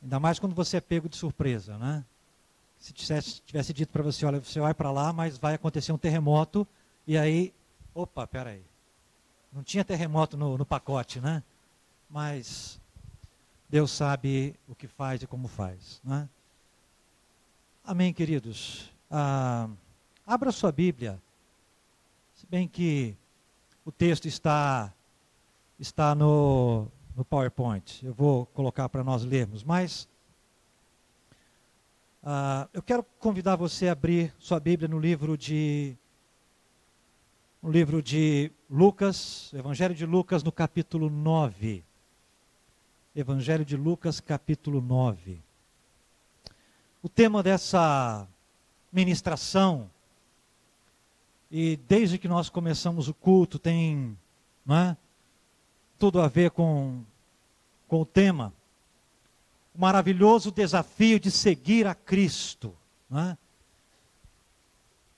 Ainda mais quando você é pego de surpresa, né? Se tivesse dito para você, olha, você vai para lá, mas vai acontecer um terremoto, e aí, opa, peraí. Não tinha terremoto no pacote, né? Mas Deus sabe o que faz e como faz, né? Amém, queridos? Abra sua Bíblia, se bem que o texto está no PowerPoint, eu vou colocar para nós lermos, mas eu quero convidar você a abrir sua Bíblia no livro de Lucas, Evangelho de Lucas, no capítulo 9. Evangelho de Lucas, capítulo 9. O tema dessa ministração, e desde que nós começamos o culto, tem, não é, tudo a ver com o tema, o maravilhoso desafio de seguir a Cristo, não é?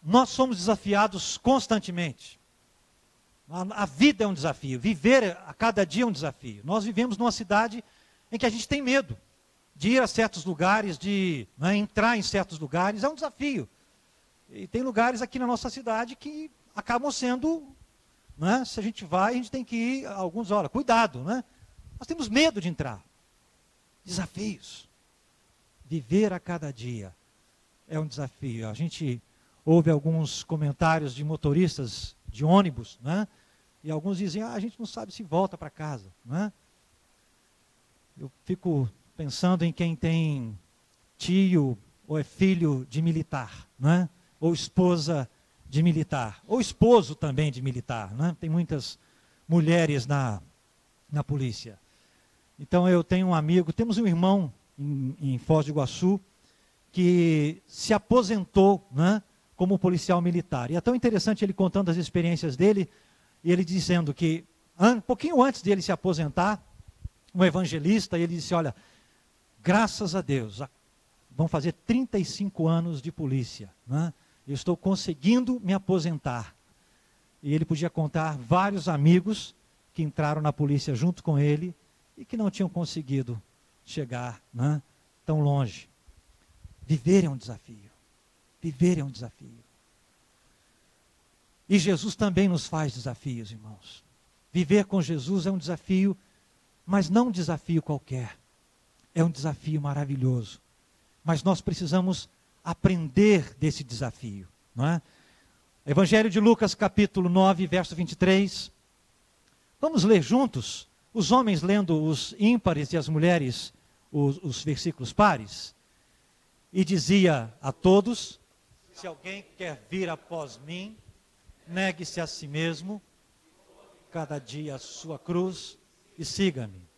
Nós somos desafiados constantemente. A vida é um desafio, viver a cada dia é um desafio. Nós vivemos numa cidade em que a gente tem medo de ir a certos lugares, de, não é, entrar em certos lugares, é um desafio. E tem lugares aqui na nossa cidade que acabam sendo, não é, se a gente vai, a gente tem que ir alguns horas. Cuidado, né? Nós temos medo de entrar. Desafios. Viver a cada dia é um desafio. A gente ouve alguns comentários de motoristas de ônibus, né? E alguns dizem, a gente não sabe se volta para casa, né? Eu fico pensando em quem tem tio ou é filho de militar, né? Ou esposa de militar, ou esposo também de militar, né? Tem muitas mulheres na polícia. Então eu tenho um amigo, temos um irmão em Foz do Iguaçu, que se aposentou, né, como policial militar. E é tão interessante ele contando as experiências dele, e ele dizendo que, um pouquinho antes de ele se aposentar, um evangelista, ele disse, olha, graças a Deus, vão fazer 35 anos de polícia, né? Eu estou conseguindo me aposentar. E ele podia contar vários amigos que entraram na polícia junto com ele e que não tinham conseguido chegar, né, tão longe. Viver é um desafio. Viver é um desafio. E Jesus também nos faz desafios, irmãos. Viver com Jesus é um desafio, mas não um desafio qualquer. É um desafio maravilhoso. Mas nós precisamos aprender desse desafio, não é? Evangelho de Lucas, capítulo 9, verso 23. Vamos ler juntos? Os homens lendo os ímpares e as mulheres os versículos pares. E dizia a todos, se alguém quer vir após mim, negue-se a si mesmo, cada dia a sua cruz, e siga-me.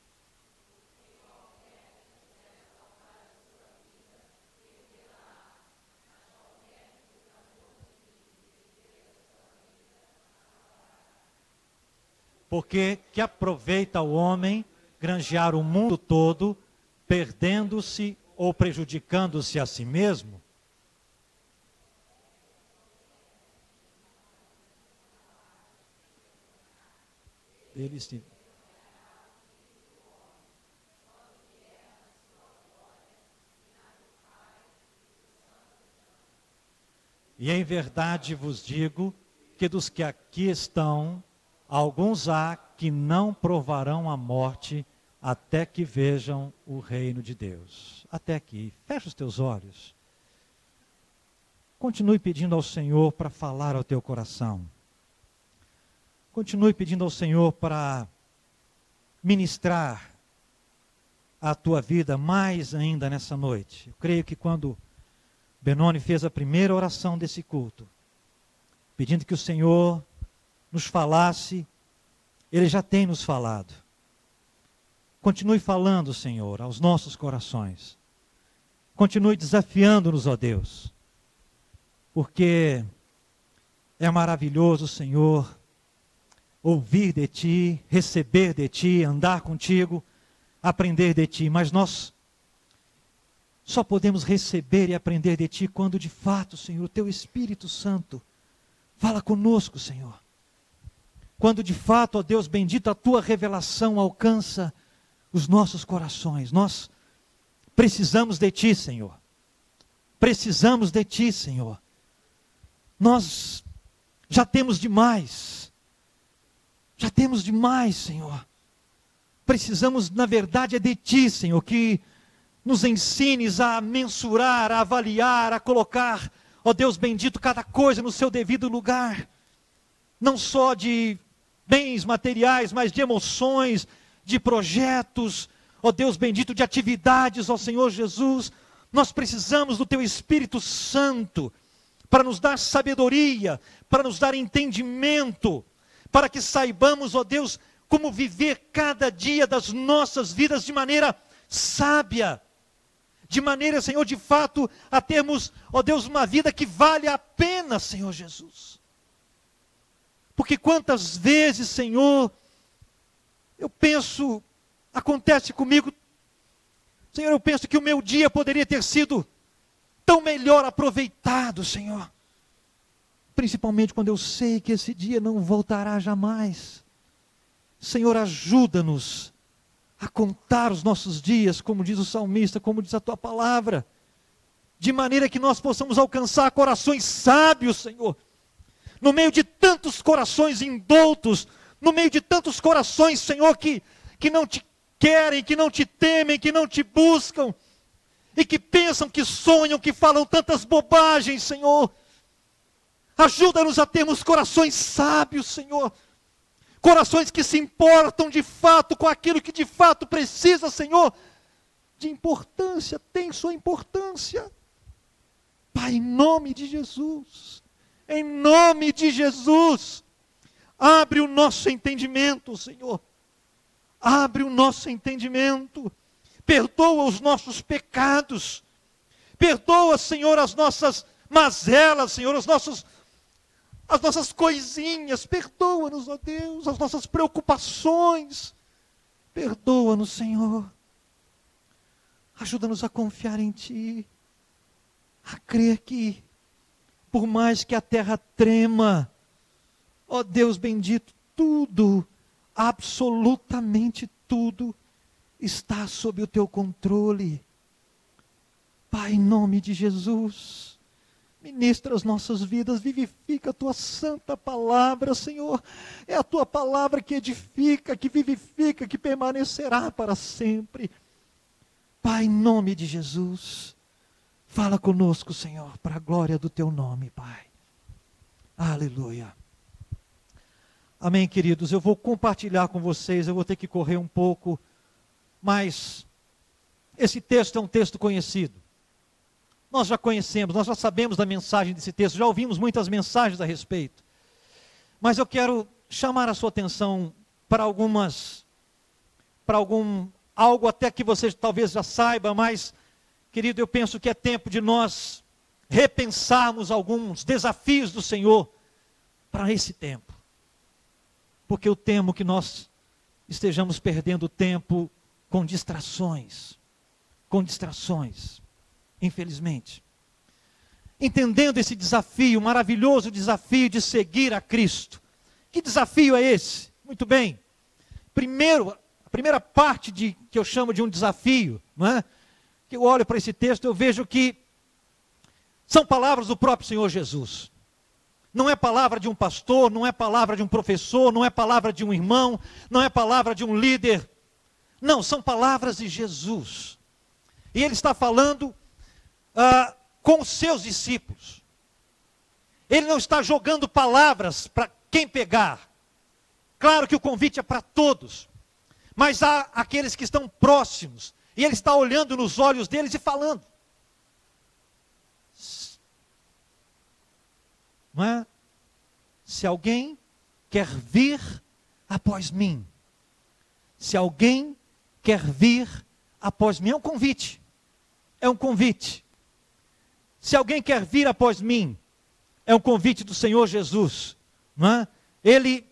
Porque que aproveita o homem granjear o mundo todo, perdendo-se ou prejudicando-se a si mesmo? E em verdade vos digo que dos que aqui estão, alguns há que não provarão a morte até que vejam o reino de Deus. Até aqui. Fecha os teus olhos. Continue pedindo ao Senhor para falar ao teu coração. Continue pedindo ao Senhor para ministrar a tua vida mais ainda nessa noite. Eu creio que quando Benoni fez a primeira oração desse culto, pedindo que o Senhor nos falasse, Ele já tem nos falado. Continue falando, Senhor, aos nossos corações. Continue desafiando-nos, ó Deus. Porque é maravilhoso, Senhor, ouvir de Ti, receber de Ti, andar contigo, aprender de Ti. Mas nós só podemos receber e aprender de Ti quando de fato, Senhor, o Teu Espírito Santo fala conosco, Senhor. Quando de fato, ó Deus bendito, a Tua revelação alcança os nossos corações. Nós Precisamos de Ti, Senhor. Precisamos de Ti, Senhor. Nós já temos demais. Já temos demais, Senhor. Precisamos, na verdade, é de Ti, Senhor, que nos ensines a mensurar, a avaliar, a colocar, ó Deus bendito, cada coisa no seu devido lugar. Não só de bens materiais, mas de emoções, de projetos, ó Deus bendito, de atividades, ó Senhor Jesus. Nós precisamos do Teu Espírito Santo para nos dar sabedoria, para nos dar entendimento, para que saibamos, ó Deus, como viver cada dia das nossas vidas de maneira sábia, de maneira, Senhor, de fato, a termos, ó Deus, uma vida que vale a pena, Senhor Jesus. Porque quantas vezes, Senhor, eu penso, acontece comigo, Senhor, eu penso que o meu dia poderia ter sido tão melhor aproveitado, Senhor. Principalmente quando eu sei que esse dia não voltará jamais. Senhor, ajuda-nos a contar os nossos dias, como diz o salmista, como diz a Tua palavra, de maneira que nós possamos alcançar corações sábios, Senhor, no meio de tantos corações indoutos, no meio de tantos corações, Senhor, que não Te querem, que não Te temem, que não Te buscam, e que pensam, que sonham, que falam tantas bobagens, Senhor. Ajuda-nos a termos corações sábios, Senhor, corações que se importam de fato com aquilo que de fato precisa, Senhor, de importância, tem sua importância. Pai, em nome de Jesus, em nome de Jesus, abre o nosso entendimento, Senhor, abre o nosso entendimento, perdoa os nossos pecados, perdoa, Senhor, as nossas mazelas, Senhor, as nossas coisinhas, perdoa-nos, ó Deus, as nossas preocupações, perdoa-nos, Senhor, ajuda-nos a confiar em Ti, a crer que, por mais que a terra trema, ó Deus bendito, tudo, absolutamente tudo, está sob o Teu controle. Pai, em nome de Jesus, ministra as nossas vidas, vivifica a Tua santa palavra, Senhor. É a Tua palavra que edifica, que vivifica, que permanecerá para sempre. Pai, em nome de Jesus, fala conosco, Senhor, para a glória do Teu nome, Pai. Aleluia. Amém, queridos. Eu vou compartilhar com vocês, eu vou ter que correr um pouco, mas esse texto é um texto conhecido. Nós já conhecemos, nós já sabemos da mensagem desse texto, já ouvimos muitas mensagens a respeito. Mas eu quero chamar a sua atenção para algo até que você talvez já saiba, mas, querido, eu penso que é tempo de nós repensarmos alguns desafios do Senhor para esse tempo. Porque eu temo que nós estejamos perdendo tempo com distrações, infelizmente. Entendendo esse desafio, maravilhoso desafio de seguir a Cristo. Que desafio é esse? Muito bem. Primeiro, a primeira parte que eu chamo de um desafio, não é? Que eu olho para esse texto, eu vejo que são palavras do próprio Senhor Jesus. Não é palavra de um pastor, não é palavra de um professor, não é palavra de um irmão, não é palavra de um líder. Não, são palavras de Jesus. E Ele está falando com os seus discípulos. Ele não está jogando palavras para quem pegar. Claro que o convite é para todos. Mas há aqueles que estão próximos. E Ele está olhando nos olhos deles e falando. Não é? Se alguém quer vir após mim. Se alguém quer vir após mim. É um convite. É um convite. Se alguém quer vir após mim, é um convite do Senhor Jesus. Não é? Ele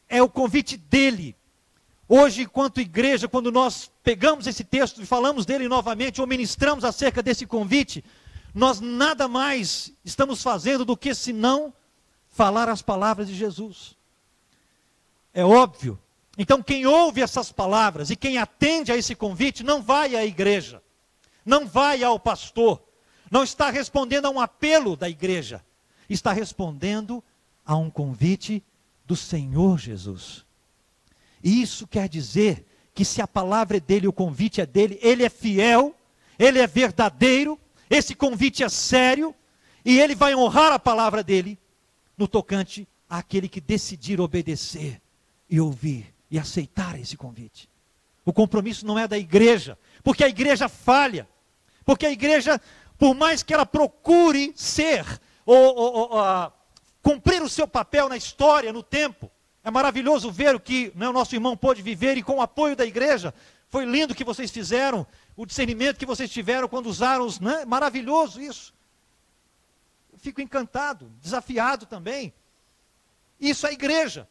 é o convite dele. Hoje, enquanto igreja, quando nós pegamos esse texto e falamos dele novamente, ou ministramos acerca desse convite, nós nada mais estamos fazendo do que senão falar as palavras de Jesus. É óbvio. Então, quem ouve essas palavras e quem atende a esse convite, não vai à igreja. não vai ao pastor, não está respondendo a um apelo da igreja, está respondendo a um convite do Senhor Jesus. E isso quer dizer que se a palavra é dele, o convite é dele, ele é fiel, ele é verdadeiro, esse convite é sério, e ele vai honrar a palavra dele no tocante àquele que decidir obedecer e ouvir e aceitar esse convite. O compromisso não é da igreja, porque a igreja falha, porque a igreja, por mais que ela procure ser, cumprir o seu papel na história, no tempo, é maravilhoso ver o que o nosso irmão pôde viver, e com o apoio da igreja, foi lindo o que vocês fizeram, o discernimento que vocês tiveram quando usaram os, maravilhoso isso. Eu fico encantado, desafiado também. Isso é a igreja.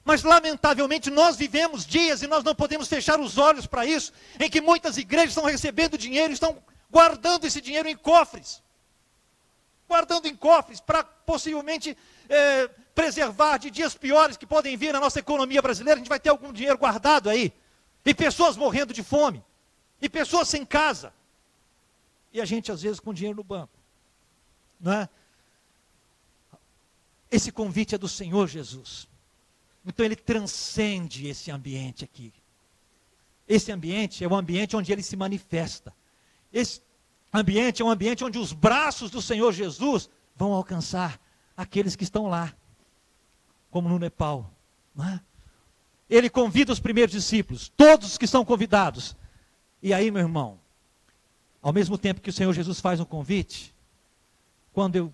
Mas lamentavelmente nós vivemos dias, e nós não podemos fechar os olhos para isso, em que muitas igrejas estão recebendo dinheiro, estão guardando esse dinheiro em cofres. Guardando em cofres para possivelmente preservar de dias piores que podem vir na nossa economia brasileira. A gente vai ter algum dinheiro guardado aí. E pessoas morrendo de fome. E pessoas sem casa. E a gente às vezes com dinheiro no banco. Não é? Esse convite é do Senhor Jesus. Então ele transcende esse ambiente aqui. Esse ambiente é um ambiente onde ele se manifesta. Esse ambiente é um ambiente onde os braços do Senhor Jesus vão alcançar aqueles que estão lá, como no Nepal. Não é? Ele convida os primeiros discípulos, todos que são convidados. E aí, meu irmão, ao mesmo tempo que o Senhor Jesus faz um convite, quando eu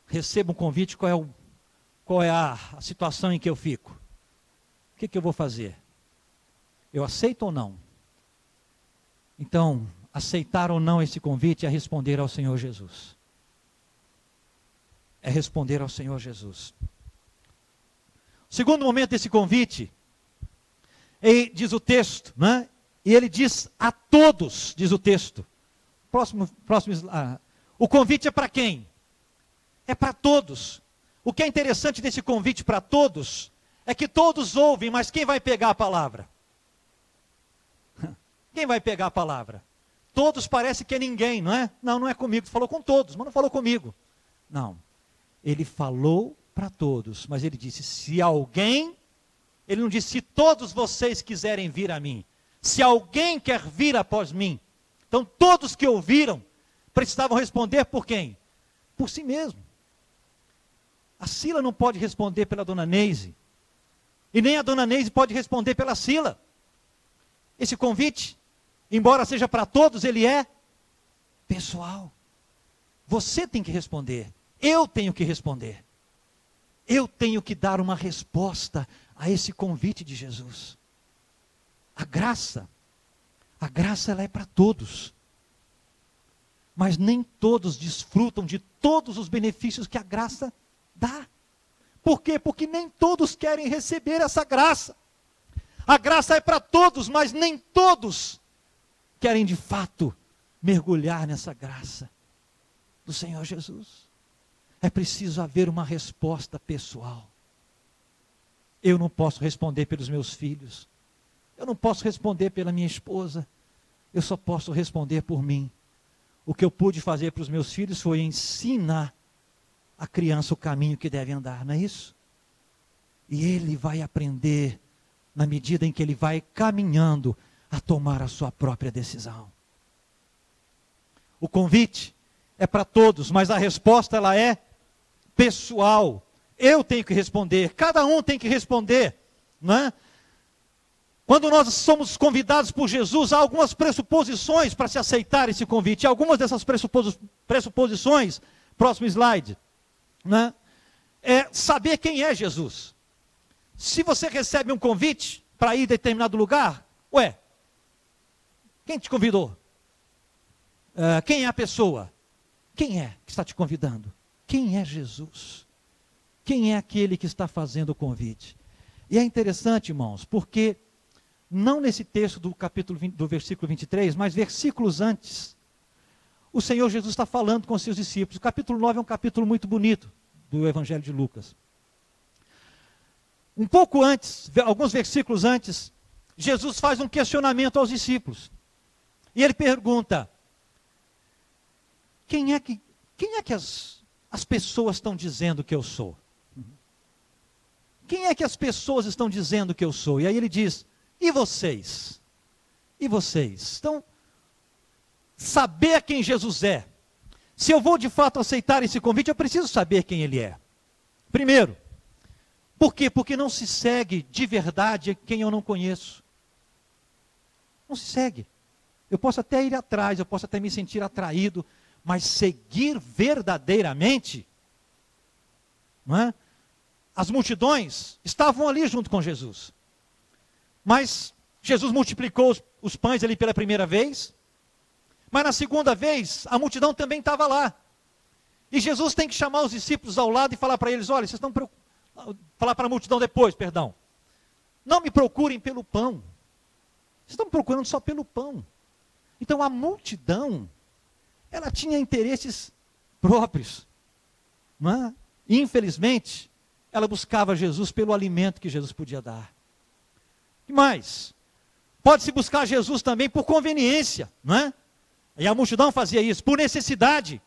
recebo um convite, qual é a situação em que eu fico? O que eu vou fazer? Eu aceito ou não? Então, aceitar ou não esse convite é responder ao Senhor Jesus. É responder ao Senhor Jesus. O segundo momento desse convite, diz o texto, né? E ele diz a todos, diz o texto. Próximo o convite é para quem? É para todos. O que é interessante desse convite para todos, é que todos ouvem, mas quem vai pegar a palavra? Quem vai pegar a palavra? Todos parece que é ninguém, não é? Não, não é comigo, falou com todos, mas não falou comigo. Não, ele falou para todos, mas ele disse, se alguém, ele não disse, se todos vocês quiserem vir a mim, se alguém quer vir após mim. Então todos que ouviram, precisavam responder por quem? Por si mesmo. A Sila não pode responder pela dona Neise, e nem a dona Neise pode responder pela Sila. Esse convite, embora seja para todos, ele é pessoal. Você tem que responder, eu tenho que responder. Eu tenho que dar uma resposta a esse convite de Jesus. A graça ela é para todos. Mas nem todos desfrutam de todos os benefícios que a graça dá. Por quê? Porque nem todos querem receber essa graça. A graça é para todos, mas nem todos querem de fato mergulhar nessa graça do Senhor Jesus. É preciso haver uma resposta pessoal. Eu não posso responder pelos meus filhos. Eu não posso responder pela minha esposa. Eu só posso responder por mim. O que eu pude fazer para os meus filhos foi ensinar a criança o caminho que deve andar, não é isso? E ele vai aprender na medida em que ele vai caminhando a tomar a sua própria decisão. O convite é para todos, mas a resposta ela é pessoal. Eu tenho que responder, cada um tem que responder, não é? Quando nós somos convidados por Jesus, há algumas pressuposições para se aceitar esse convite. E algumas dessas pressuposições, próximo slide, né, é saber quem é Jesus. Se você recebe um convite para ir a determinado lugar, quem te convidou? Quem é a pessoa? Quem é que está te convidando? Quem é Jesus? Quem é aquele que está fazendo o convite? E é interessante, irmãos, porque não nesse texto do capítulo 20, do versículo 23, mas versículos antes, o Senhor Jesus está falando com os seus discípulos. O capítulo 9 é um capítulo muito bonito do Evangelho de Lucas. Um pouco antes, alguns versículos antes, Jesus faz um questionamento aos discípulos. E ele pergunta: quem é que as pessoas estão dizendo que eu sou? Quem é que as pessoas estão dizendo que eu sou? E aí ele diz: e vocês? E vocês? Então, saber quem Jesus é. Se eu vou de fato aceitar esse convite, eu preciso saber quem ele é. Primeiro, por quê? Porque não se segue de verdade quem eu não conheço. Não se segue. Eu posso até ir atrás, eu posso até me sentir atraído, mas seguir verdadeiramente, não é? As multidões estavam ali junto com Jesus. Mas Jesus multiplicou os pães ali pela primeira vez. Mas na segunda vez, a multidão também estava lá. E Jesus tem que chamar os discípulos ao lado e falar para eles: olha, vocês estão falar para a multidão depois, perdão. Não me procurem pelo pão. Vocês estão me procurando só pelo pão. Então a multidão, ela tinha interesses próprios. Não é? E, infelizmente, ela buscava Jesus pelo alimento que Jesus podia dar. E mais, pode-se buscar Jesus também por conveniência, não é? E a multidão fazia isso, por necessidade.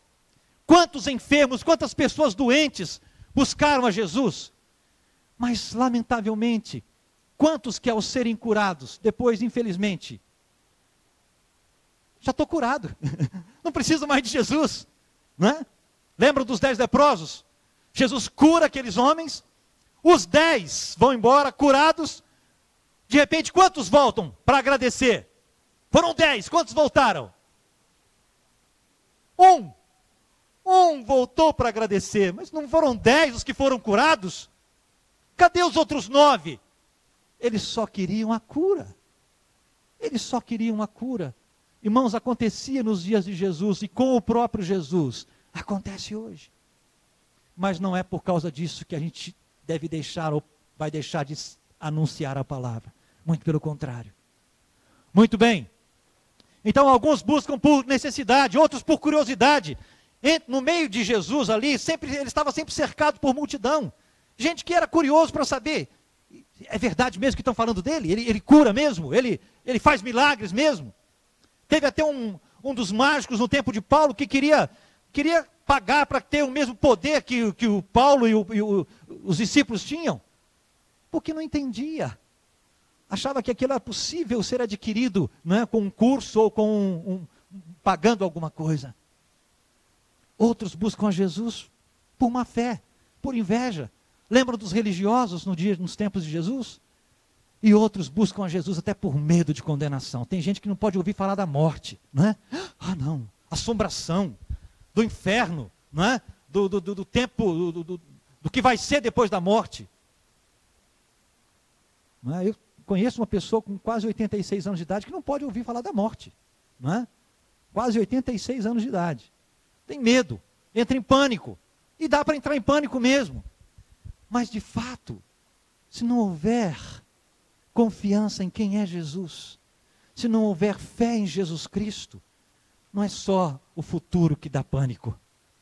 Quantos enfermos, quantas pessoas doentes buscaram a Jesus? Mas, lamentavelmente, quantos que ao serem curados, depois, infelizmente, já estou curado, não preciso mais de Jesus, não é? Lembram dos 10 leprosos? Jesus cura aqueles homens, os 10 vão embora curados, de repente quantos voltam para agradecer? Foram 10, quantos voltaram? Um voltou para agradecer, mas não foram 10 os que foram curados? Cadê os outros 9? Eles só queriam a cura. Eles só queriam a cura. Irmãos, acontecia nos dias de Jesus e com o próprio Jesus. Acontece hoje. Mas não é por causa disso que a gente deve deixar ou vai deixar de anunciar a palavra. Muito pelo contrário. Muito bem. Então alguns buscam por necessidade, outros por curiosidade. No meio de Jesus ali, ele estava sempre cercado por multidão. Gente que era curioso para saber: é verdade mesmo que estão falando dele? Ele cura mesmo? Ele faz milagres mesmo? Teve até um dos mágicos no tempo de Paulo que queria pagar para ter o mesmo poder que o Paulo e os discípulos tinham. Porque não entendia. Achava que aquilo era possível ser adquirido, não é, com um curso ou com pagando alguma coisa. Outros buscam a Jesus por má fé, por inveja. Lembram dos religiosos nos tempos de Jesus? E outros buscam a Jesus até por medo de condenação. Tem gente que não pode ouvir falar da morte, não é? Ah, não, assombração, do inferno, não é? Do tempo, do que vai ser depois da morte. Não é? Eu conheço uma pessoa com quase 86 anos de idade que não pode ouvir falar da morte, não é? Quase 86 anos de idade. Tem medo, entra em pânico, e dá para entrar em pânico mesmo. Mas de fato, se não houver confiança em quem é Jesus, se não houver fé em Jesus Cristo, não é só o futuro que dá pânico,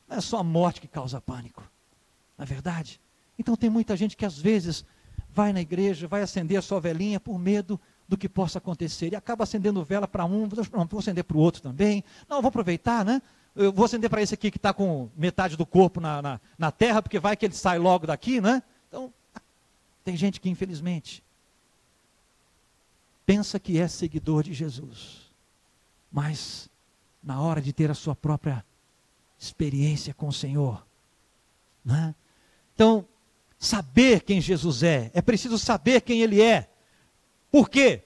não é só a morte que causa pânico, não é verdade? Então tem muita gente que às vezes vai na igreja, vai acender a sua velinha por medo do que possa acontecer, e acaba acendendo vela para um, não, vou acender para o outro também, não, vou aproveitar, né? Eu vou acender para esse aqui que está com metade do corpo na terra, porque vai que ele sai logo daqui, né? Então, tem gente que infelizmente pensa que é seguidor de Jesus, mas na hora de ter a sua própria experiência com o Senhor, né? Então, saber quem Jesus é preciso saber quem Ele é. Por quê?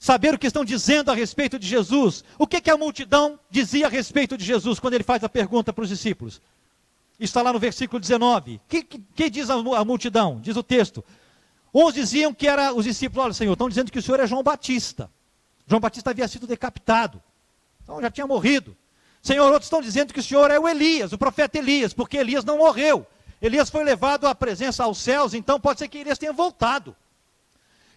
Saber o que estão dizendo a respeito de Jesus. O que a multidão dizia a respeito de Jesus quando ele faz a pergunta para os discípulos? Está lá no versículo 19. Que diz a multidão? Diz o texto. Uns diziam que era os discípulos: olha, Senhor, estão dizendo que o Senhor é João Batista. João Batista havia sido decapitado, então já tinha morrido. Senhor, outros estão dizendo que o Senhor é o Elias, o profeta Elias, porque Elias não morreu. Elias foi levado à presença aos céus, então pode ser que Elias tenha voltado.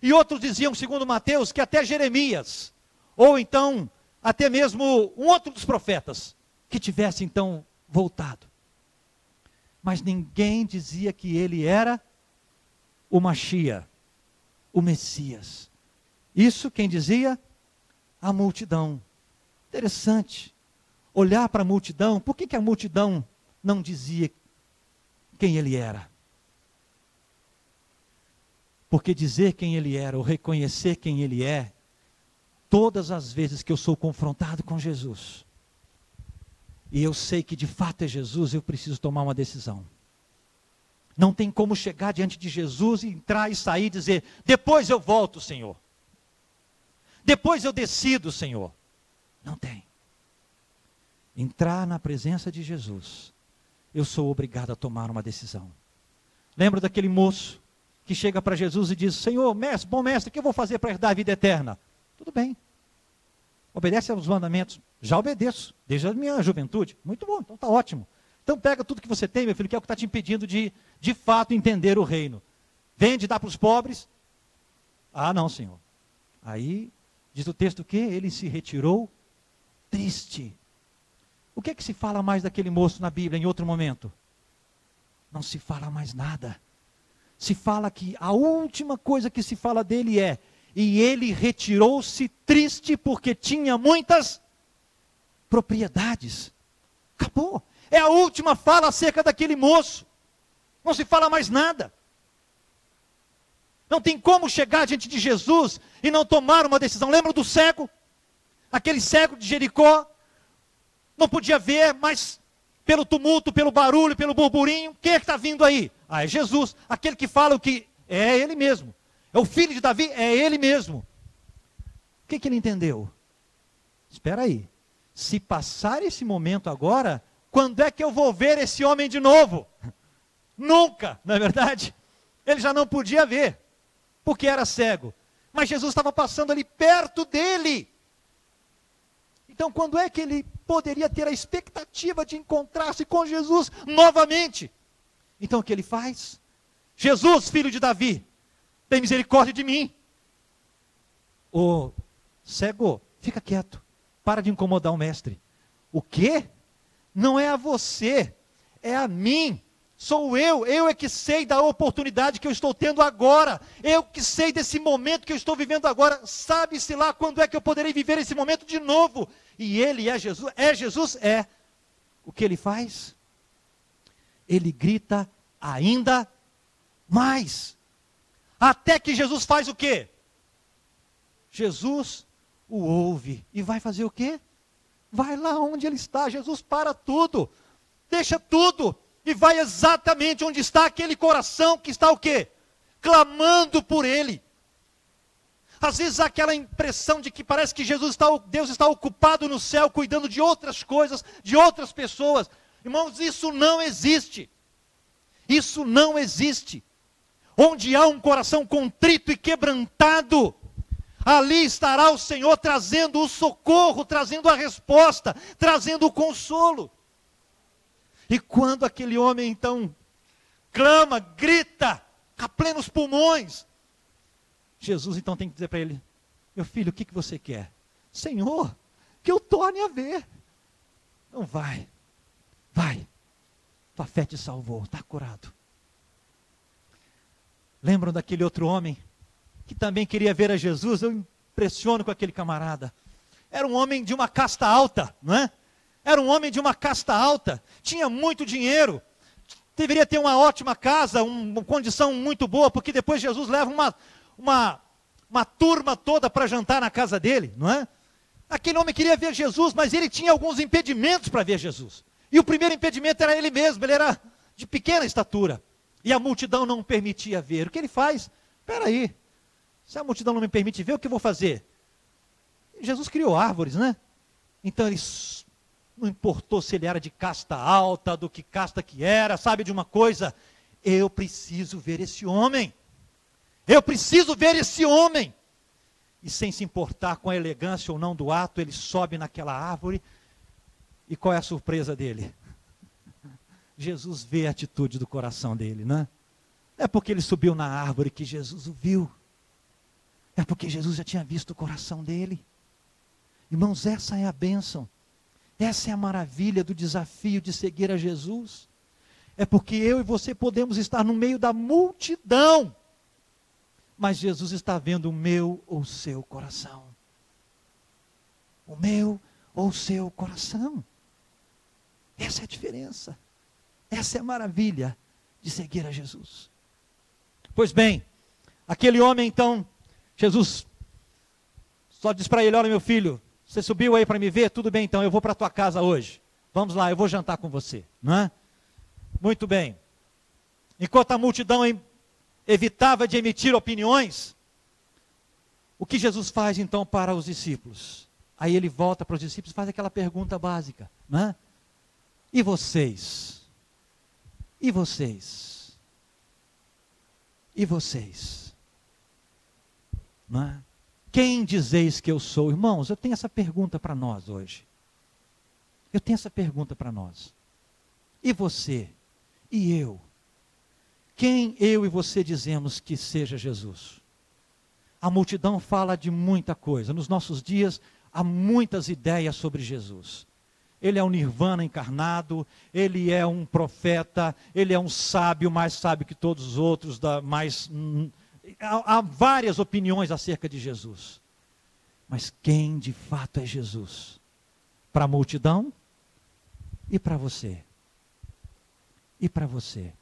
E outros diziam, segundo Mateus, que até Jeremias, ou então até mesmo um outro dos profetas, que tivesse então voltado. Mas ninguém dizia que ele era o Machia, o Messias. Isso quem dizia? A multidão. Interessante. Olhar para a multidão, por que a multidão não dizia quem ele era? Porque dizer quem ele era, ou reconhecer quem ele é, todas as vezes que eu sou confrontado com Jesus, e eu sei que de fato é Jesus, eu preciso tomar uma decisão. Não tem como chegar diante de Jesus e entrar e sair e dizer, depois eu volto, Senhor. Depois eu decido, Senhor. Não tem. Entrar na presença de Jesus, eu sou obrigado a tomar uma decisão. Lembra daquele moço que chega para Jesus e diz, Senhor, mestre, bom mestre, o que eu vou fazer para herdar a vida eterna? Tudo bem. Obedece aos mandamentos. Já obedeço, desde a minha juventude. Muito bom, então está ótimo. Então pega tudo que você tem, meu filho, que é o que está te impedindo de fato, entender o reino. Vende, dá para os pobres. Ah, não, Senhor. Aí, diz o texto que ele se retirou triste. O que é que se fala mais daquele moço na Bíblia em outro momento? Não se fala mais nada. Se fala que a última coisa que se fala dele é, e ele retirou-se triste porque tinha muitas propriedades. Acabou. É a última fala acerca daquele moço. Não se fala mais nada. Não tem como chegar diante de Jesus e não tomar uma decisão. Lembra do cego? Aquele cego de Jericó. Não podia ver, mas pelo tumulto, pelo barulho, pelo burburinho, quem é que está vindo aí? Ah, é Jesus. Aquele que fala o que é ele mesmo. É o filho de Davi, é ele mesmo. O que ele entendeu? Espera aí. Se passar esse momento agora, quando é que eu vou ver esse homem de novo? Nunca, não é verdade? Ele já não podia ver, porque era cego. Mas Jesus estava passando ali perto dele. Então, quando é que ele poderia ter a expectativa de encontrar-se com Jesus novamente? Então, o que ele faz? Jesus, filho de Davi, tem misericórdia de mim. Ô, cego, fica quieto. Para de incomodar o mestre. O quê? Não é a você, é a mim. Sou eu é que sei da oportunidade que eu estou tendo agora. Eu que sei desse momento que eu estou vivendo agora. Sabe-se lá quando é que eu poderei viver esse momento de novo. E ele é Jesus. É Jesus? É. O que ele faz? Ele grita ainda mais. Até que Jesus faz o quê? Jesus o ouve. E vai fazer o quê? Vai lá onde ele está. Jesus para tudo. Deixa tudo. E vai exatamente onde está aquele coração que está o quê? Clamando por ele. Às vezes há aquela impressão de que parece que Deus está ocupado no céu, cuidando de outras coisas, de outras pessoas. Irmãos, isso não existe. Isso não existe. Onde há um coração contrito e quebrantado, ali estará o Senhor trazendo o socorro, trazendo a resposta, trazendo o consolo. E quando aquele homem então clama, grita, a plenos pulmões, Jesus então tem que dizer para ele, meu filho, o que você quer? Senhor, que eu torne a ver. Não vai, tua fé te salvou, está curado. Lembram daquele outro homem que também queria ver a Jesus? Eu impressiono com aquele camarada. Era um homem de uma casta alta, não é? Era um homem de uma casta alta, tinha muito dinheiro, deveria ter uma ótima casa, uma condição muito boa, porque depois Jesus leva uma turma toda para jantar na casa dele, não é? Aquele homem queria ver Jesus, mas ele tinha alguns impedimentos para ver Jesus. E o primeiro impedimento era ele mesmo, ele era de pequena estatura. E a multidão não permitia ver. O que ele faz? Espera aí, se a multidão não me permite ver, o que eu vou fazer? Jesus criou árvores, né? Então ele não importou se ele era de casta alta, do que casta que era, sabe de uma coisa? Eu preciso ver esse homem. Eu preciso ver esse homem. E sem se importar com a elegância ou não do ato, ele sobe naquela árvore. E qual é a surpresa dele? Jesus vê a atitude do coração dele, né? É porque ele subiu na árvore que Jesus o viu. É porque Jesus já tinha visto o coração dele. Irmãos, essa é a bênção. Essa é a maravilha do desafio de seguir a Jesus. É porque eu e você podemos estar no meio da multidão, mas Jesus está vendo o meu ou o seu coração. O meu ou o seu coração. Essa é a diferença. Essa é a maravilha de seguir a Jesus. Pois bem, aquele homem então, Jesus só diz para ele: olha, meu filho, você subiu aí para me ver? Tudo bem, então eu vou para a tua casa hoje. Vamos lá, eu vou jantar com você, não é? Muito bem. Enquanto a multidão evitava de emitir opiniões, o que Jesus faz então para os discípulos? Aí ele volta para os discípulos e faz aquela pergunta básica, não é? E vocês? E vocês? E vocês? Não é? Quem dizeis que eu sou? Irmãos, eu tenho essa pergunta para nós hoje. Eu tenho essa pergunta para nós. E você? E eu? Quem eu e você dizemos que seja Jesus? A multidão fala de muita coisa. Nos nossos dias há muitas ideias sobre Jesus. Ele é um nirvana encarnado, ele é um profeta, ele é um sábio, mais sábio que todos os outros, há várias opiniões acerca de Jesus. Mas quem de fato é Jesus? Para a multidão e para você. E para você.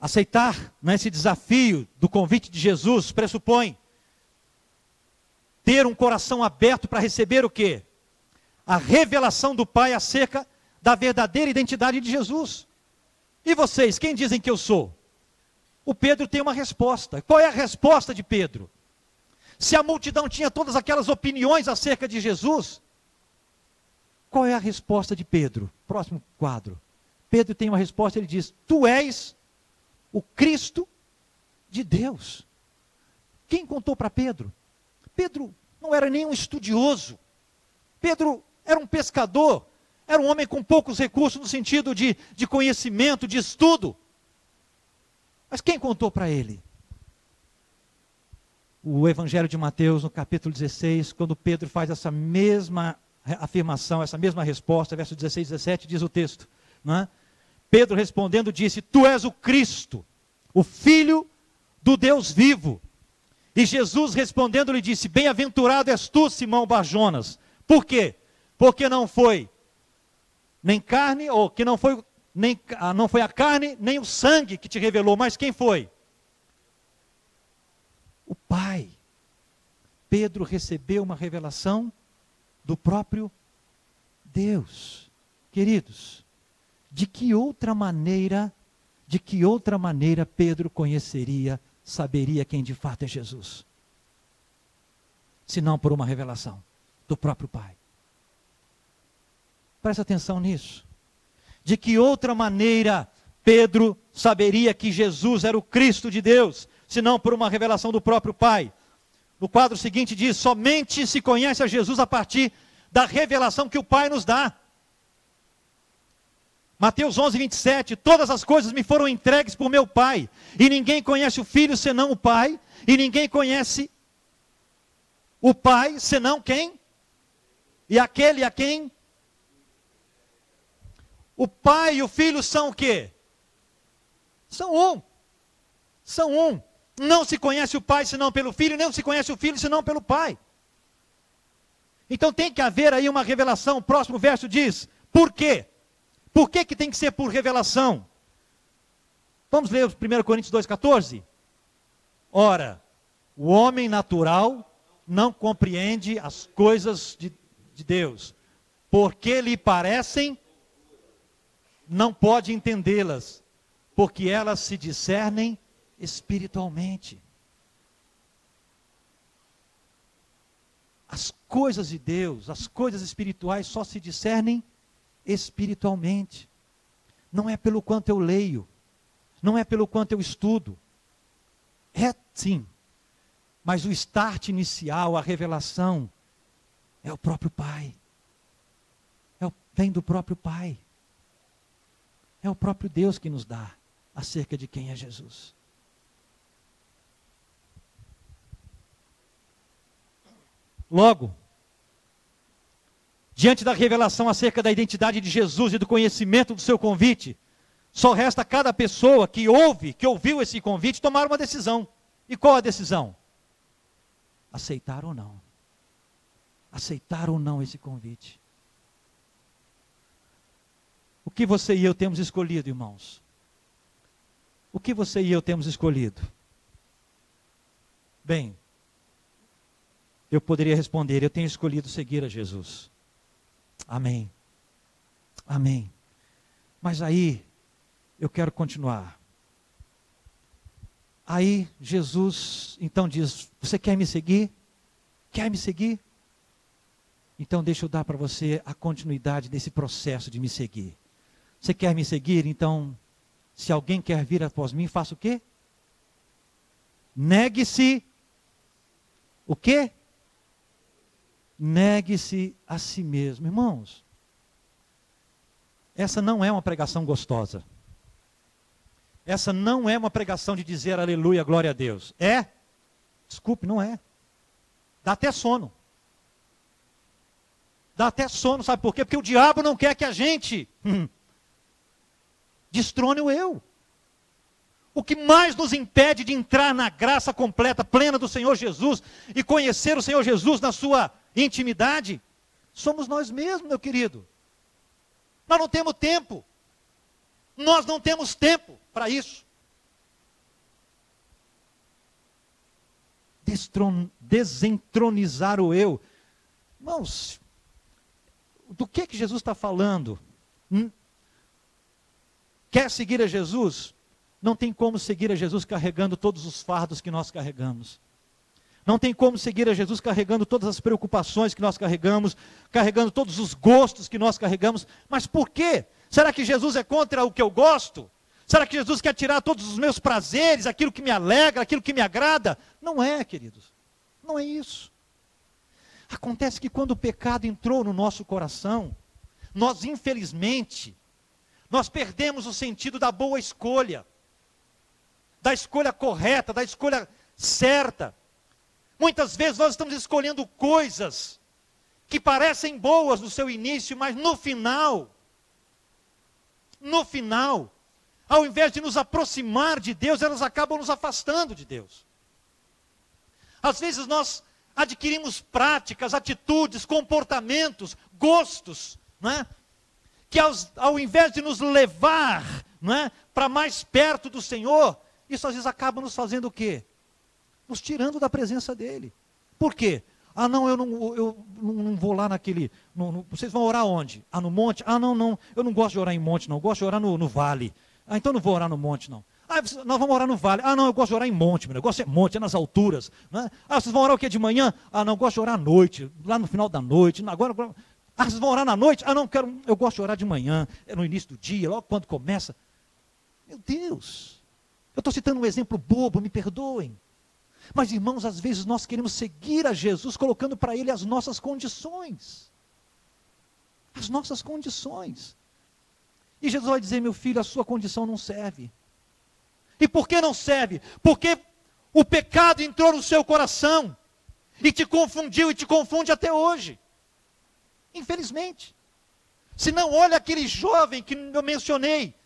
Aceitar esse desafio do convite de Jesus pressupõe ter um coração aberto para receber o quê? A revelação do Pai acerca da verdadeira identidade de Jesus. E vocês, quem dizem que eu sou? O Pedro tem uma resposta. Qual é a resposta de Pedro? Se a multidão tinha todas aquelas opiniões acerca de Jesus, qual é a resposta de Pedro? Próximo quadro. Pedro tem uma resposta, ele diz: tu és o Cristo de Deus. Quem contou para Pedro? Pedro não era nem um estudioso. Pedro era um pescador. Era um homem com poucos recursos no sentido de conhecimento, de estudo. Mas quem contou para ele? O Evangelho de Mateus, no capítulo 16, quando Pedro faz essa mesma afirmação, essa mesma resposta, versos 16 e 17, diz o texto, não é? Pedro respondendo disse: tu és o Cristo, o Filho do Deus vivo. E Jesus respondendo lhe disse: bem-aventurado és tu, Simão Barjonas. Por quê? Porque não foi nem carne, ou que não foi a carne, nem o sangue que te revelou, mas quem foi? O Pai. Pedro recebeu uma revelação do próprio Deus. Queridos, de que outra maneira Pedro conheceria, saberia quem de fato é Jesus? Se não por uma revelação do próprio Pai. Presta atenção nisso. De que outra maneira Pedro saberia que Jesus era o Cristo de Deus, se não por uma revelação do próprio Pai? No quadro seguinte diz: somente se conhece a Jesus a partir da revelação que o Pai nos dá. Mateus 11, 27, todas as coisas me foram entregues por meu Pai, e ninguém conhece o Filho senão o Pai, e ninguém conhece o Pai senão quem? E aquele a quem? O Pai e o Filho são o quê? São um. São um. Não se conhece o Pai senão pelo Filho, nem se conhece o Filho senão pelo Pai. Então tem que haver aí uma revelação. O próximo verso diz: por quê? Por que tem que ser por revelação? Vamos ler 1 Coríntios 2,14? Ora, o homem natural não compreende as coisas de Deus, porque lhe parecem, não pode entendê-las, porque elas se discernem espiritualmente. As coisas de Deus, as coisas espirituais só se discernem espiritualmente. Não é pelo quanto eu leio, não é pelo quanto eu estudo. É sim, mas o start inicial, a revelação, é o próprio Pai. Vem do próprio Pai. É o próprio Deus que nos dá acerca de quem é Jesus. Logo, diante da revelação acerca da identidade de Jesus e do conhecimento do seu convite, Só resta cada pessoa que ouviu esse convite, tomar uma decisão. E qual a decisão? Aceitar ou não. Aceitar ou não esse convite. O que você e eu temos escolhido, irmãos? O que você e eu temos escolhido? Bem, eu poderia responder, eu tenho escolhido seguir a Jesus. Amém. Amém. Mas aí, eu quero continuar. Aí, Jesus, então diz, você quer me seguir? Quer me seguir? Então deixa eu dar para você a continuidade desse processo de me seguir. Você quer me seguir? Então, se alguém quer vir após mim, faça o quê? Negue-se. O quê? Negue-se a si mesmo. Irmãos, essa não é uma pregação gostosa. Essa não é uma pregação de dizer aleluia, glória a Deus. É? Desculpe, não é. Dá até sono. Dá até sono, sabe por quê? Porque o diabo não quer que a gente destrone o eu. O que mais nos impede de entrar na graça completa, plena do Senhor Jesus e conhecer o Senhor Jesus na sua intimidade, somos nós mesmos, meu querido. Nós não temos tempo. Nós não temos tempo para isso. Desentronizar o eu. Irmãos, do que Jesus está falando? Quer seguir a Jesus? Não tem como seguir a Jesus carregando todos os fardos que nós carregamos. Não tem como seguir a Jesus carregando todas as preocupações que nós carregamos, carregando todos os gostos que nós carregamos. Mas por quê? Será que Jesus é contra o que eu gosto? Será que Jesus quer tirar todos os meus prazeres, aquilo que me alegra, aquilo que me agrada? Não é, queridos. Não é isso. Acontece que quando o pecado entrou no nosso coração, nós infelizmente, nós perdemos o sentido da boa escolha, da escolha correta, da escolha certa. Muitas vezes nós estamos escolhendo coisas que parecem boas no seu início, mas no final, ao invés de nos aproximar de Deus, elas acabam nos afastando de Deus. Às vezes nós adquirimos práticas, atitudes, comportamentos, gostos, não é? Que ao invés de nos levar, não é, para mais perto do Senhor, isso às vezes acaba nos fazendo o quê? Nos tirando da presença dEle. Por quê? Ah, não, eu não vou lá naquele... vocês vão orar onde? Ah, no monte? Ah, não, eu não gosto de orar em monte, não. Eu gosto de orar no vale. Ah, então não vou orar no monte, não. Ah, nós vamos orar no vale. Ah, não, eu gosto de orar em monte, meu negócio é monte, é nas alturas. Né? Ah, vocês vão orar o quê de manhã? Ah, não, eu gosto de orar à noite, lá no final da noite. Agora, ah, vocês vão orar na noite? Ah, não, eu gosto de orar de manhã, é no início do dia, logo quando começa. Meu Deus, eu estou citando um exemplo bobo, me perdoem. Mas, irmãos, às vezes nós queremos seguir a Jesus colocando para Ele as nossas condições. As nossas condições. E Jesus vai dizer, meu filho, a sua condição não serve. E por que não serve? Porque o pecado entrou no seu coração e te confundiu e te confunde até hoje. Infelizmente. Se não, olha aquele jovem que eu mencionei.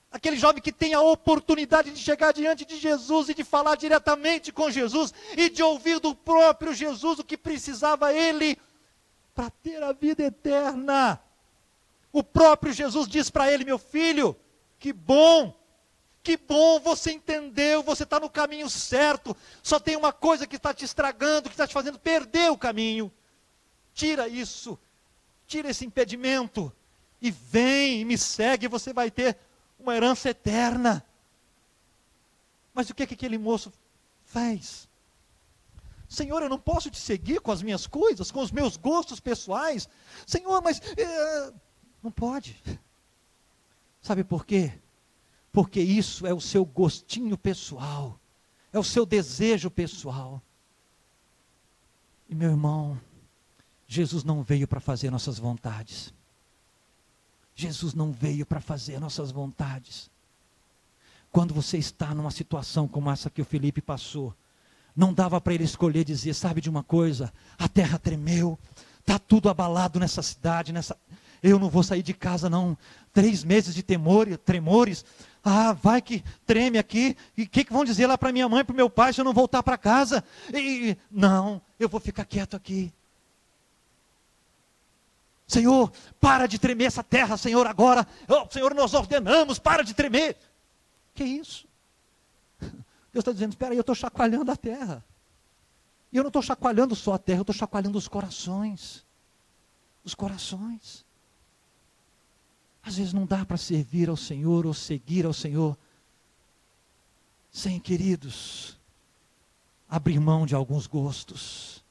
Aquele jovem que tem a oportunidade de chegar diante de Jesus e de falar diretamente com Jesus e de ouvir do próprio Jesus o que precisava ele para ter a vida eterna. O próprio Jesus diz para ele, meu filho, que bom, você entendeu, você está no caminho certo, só tem uma coisa que está te estragando, que está te fazendo perder o caminho. Tira isso, tira esse impedimento e vem e me segue, e você vai ter uma herança eterna. Mas o que aquele moço fez? Senhor, eu não posso te seguir com as minhas coisas, com os meus gostos pessoais. Senhor, mas não pode. Sabe por quê? Porque isso é o seu gostinho pessoal, é o seu desejo pessoal. E meu irmão, Jesus não veio para fazer nossas vontades. Jesus não veio para fazer nossas vontades. Quando você está numa situação como essa que o Felipe passou, não dava para ele escolher dizer, sabe de uma coisa? A terra tremeu, está tudo abalado nessa cidade, eu não vou sair de casa não. 3 meses de tremores. Vai que treme aqui. E o que vão dizer lá para minha mãe, para o meu pai, se eu não voltar para casa? Não, eu vou ficar quieto aqui. Senhor, para de tremer essa terra, Senhor, agora. Senhor, nós ordenamos, para de tremer. Que isso? Deus está dizendo, espera aí, eu estou chacoalhando a terra. E eu não estou chacoalhando só a terra, eu estou chacoalhando os corações. Os corações. Às vezes não dá para servir ao Senhor ou seguir ao Senhor sem, queridos, abrir mão de alguns gostos,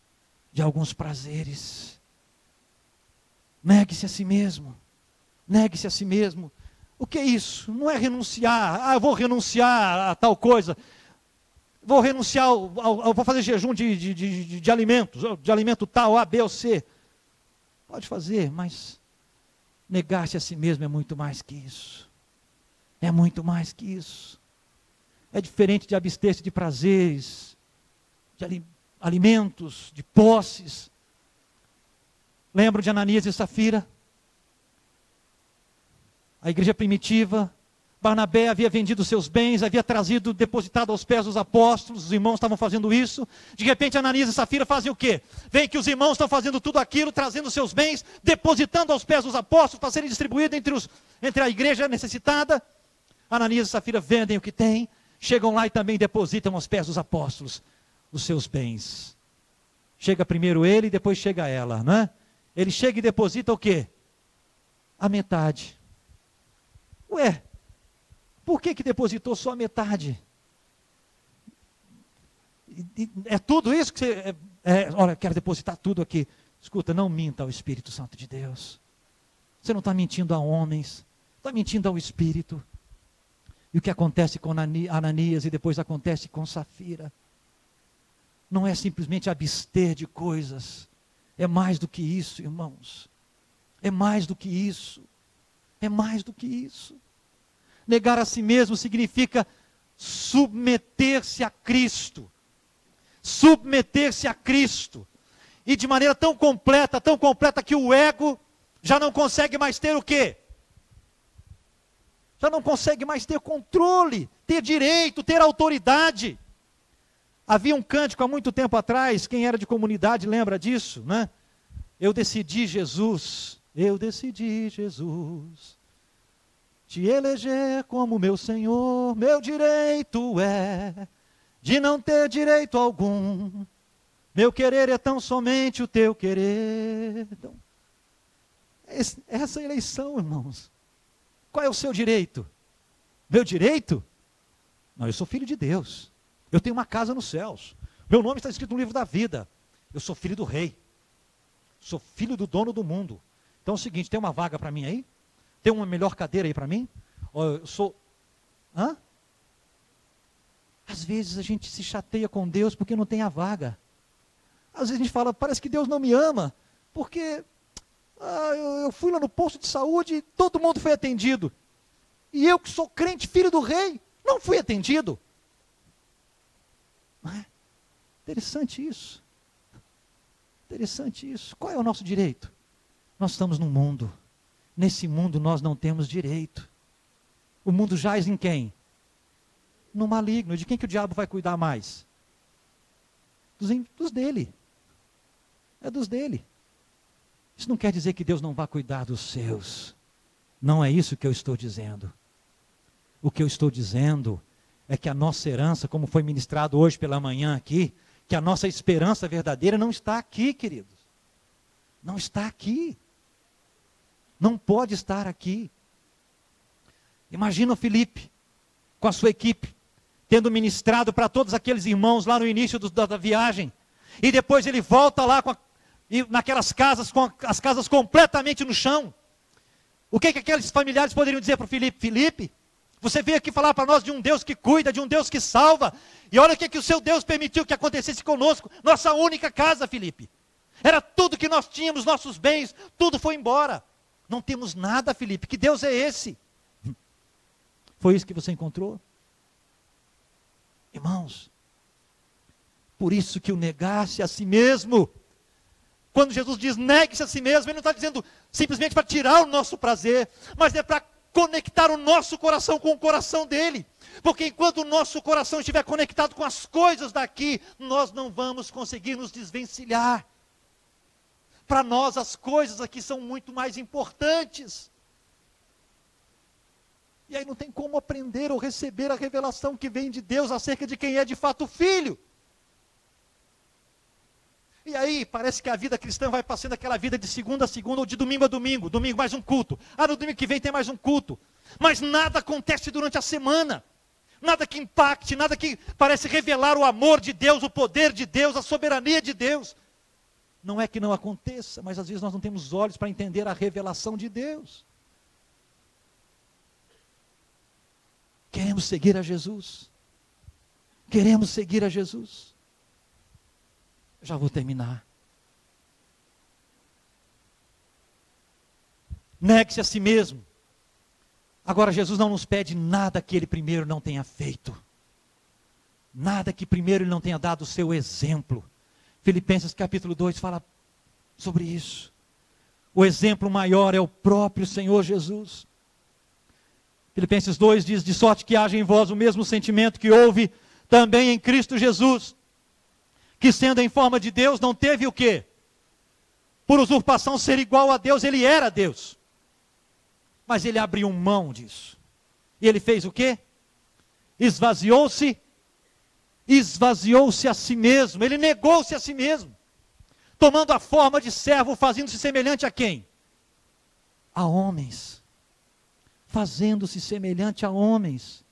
de alguns prazeres. Negue-se a si mesmo. Negue-se a si mesmo. O que é isso? Não é renunciar. Eu vou renunciar a tal coisa. Vou renunciar, vou fazer jejum de alimentos, de alimento tal, A, B ou C. Pode fazer, mas negar-se a si mesmo é muito mais que isso. É muito mais que isso. É diferente de abster-se de prazeres, de alimentos, de posses. Lembram de Ananias e Safira? A igreja primitiva, Barnabé havia vendido seus bens, havia trazido, depositado aos pés dos apóstolos, os irmãos estavam fazendo isso. De repente Ananias e Safira fazem o quê? Vem que os irmãos estão fazendo tudo aquilo, trazendo seus bens, depositando aos pés dos apóstolos para serem distribuídos entre a igreja necessitada. Ananias e Safira vendem o que têm, chegam lá e também depositam aos pés dos apóstolos os seus bens. Chega primeiro ele e depois chega ela, né? Ele chega e deposita o quê? A metade. Ué, por que depositou só a metade? É tudo isso que você... olha, quero depositar tudo aqui. Escuta, não minta ao Espírito Santo de Deus. Você não está mentindo a homens, está mentindo ao Espírito. E o que acontece com Ananias e depois acontece com Safira, não é simplesmente abster de coisas. É mais do que isso, irmãos. É mais do que isso. É mais do que isso. Negar a si mesmo significa submeter-se a Cristo. Submeter-se a Cristo. E de maneira tão completa que o ego já não consegue mais ter o quê? Já não consegue mais ter controle, ter direito, ter autoridade. Havia um cântico há muito tempo atrás, quem era de comunidade lembra disso, né? Eu decidi, Jesus, te eleger como meu Senhor, meu direito é de não ter direito algum, meu querer é tão somente o teu querer. Então, essa eleição, irmãos, qual é o seu direito? Meu direito? Não, eu sou filho de Deus. Eu tenho uma casa nos céus. Meu nome está escrito no livro da vida. Eu sou filho do rei. Sou filho do dono do mundo. Então é o seguinte, tem uma vaga para mim aí? Tem uma melhor cadeira aí para mim? Ou eu sou... Hã? Às vezes a gente se chateia com Deus porque não tem a vaga. Às vezes a gente fala, parece que Deus não me ama, porque eu fui lá no posto de saúde e todo mundo foi atendido. E eu que sou crente, filho do rei, não fui atendido. Não é? Interessante isso. Interessante isso. Qual é o nosso direito? Nós estamos num mundo. Nesse mundo nós não temos direito. O mundo jaz em quem? No maligno. De quem que o diabo vai cuidar mais? Dos dele. É dos dele. Isso não quer dizer que Deus não vai cuidar dos seus. Não é isso que eu estou dizendo. O que eu estou dizendo é que a nossa herança, como foi ministrado hoje pela manhã aqui, que a nossa esperança verdadeira não está aqui, queridos. Não está aqui. Não pode estar aqui. Imagina o Filipe, com a sua equipe, tendo ministrado para todos aqueles irmãos lá no início da viagem, e depois ele volta lá naquelas casas, com as casas completamente no chão. O que aqueles familiares poderiam dizer para o Filipe? Filipe, você veio aqui falar para nós de um Deus que cuida, de um Deus que salva, e olha o que o seu Deus permitiu que acontecesse conosco, nossa única casa, Filipe. Era tudo que nós tínhamos, nossos bens, tudo foi embora. Não temos nada, Filipe, que Deus é esse? Foi isso que você encontrou? Irmãos, por isso que o negar-se a si mesmo Quando Jesus diz negue-se a si mesmo, Ele não está dizendo simplesmente para tirar o nosso prazer, mas é para conectar o nosso coração com o coração dEle. Porque enquanto o nosso coração estiver conectado com as coisas daqui, nós não vamos conseguir nos desvencilhar. Para nós as coisas aqui são muito mais importantes. E aí não tem como aprender ou receber a revelação que vem de Deus acerca de quem é de fato o Filho. E aí parece que a vida cristã vai passando aquela vida de segunda a segunda ou de domingo a domingo. Domingo mais um culto. No domingo que vem tem mais um culto. Mas nada acontece durante a semana. Nada que impacte, nada que parece revelar o amor de Deus, o poder de Deus, a soberania de Deus. Não é que não aconteça, mas às vezes nós não temos olhos para entender a revelação de Deus. Queremos seguir a Jesus. Queremos seguir a Jesus. Eu já vou terminar. Negue-se a si mesmo. Agora Jesus não nos pede nada que Ele primeiro não tenha feito. Nada que primeiro Ele não tenha dado o seu exemplo. Filipenses capítulo 2 fala sobre isso. O exemplo maior é o próprio Senhor Jesus. Filipenses 2 diz, de sorte que haja em vós o mesmo sentimento que houve também em Cristo Jesus, que sendo em forma de Deus, não teve o quê? Por usurpação ser igual a Deus, Ele era Deus. Mas Ele abriu mão disso. E Ele fez o quê? Esvaziou-se a si mesmo. Ele negou-se a si mesmo. Tomando a forma de servo, fazendo-se semelhante a quem? A homens. Fazendo-se semelhante a homens.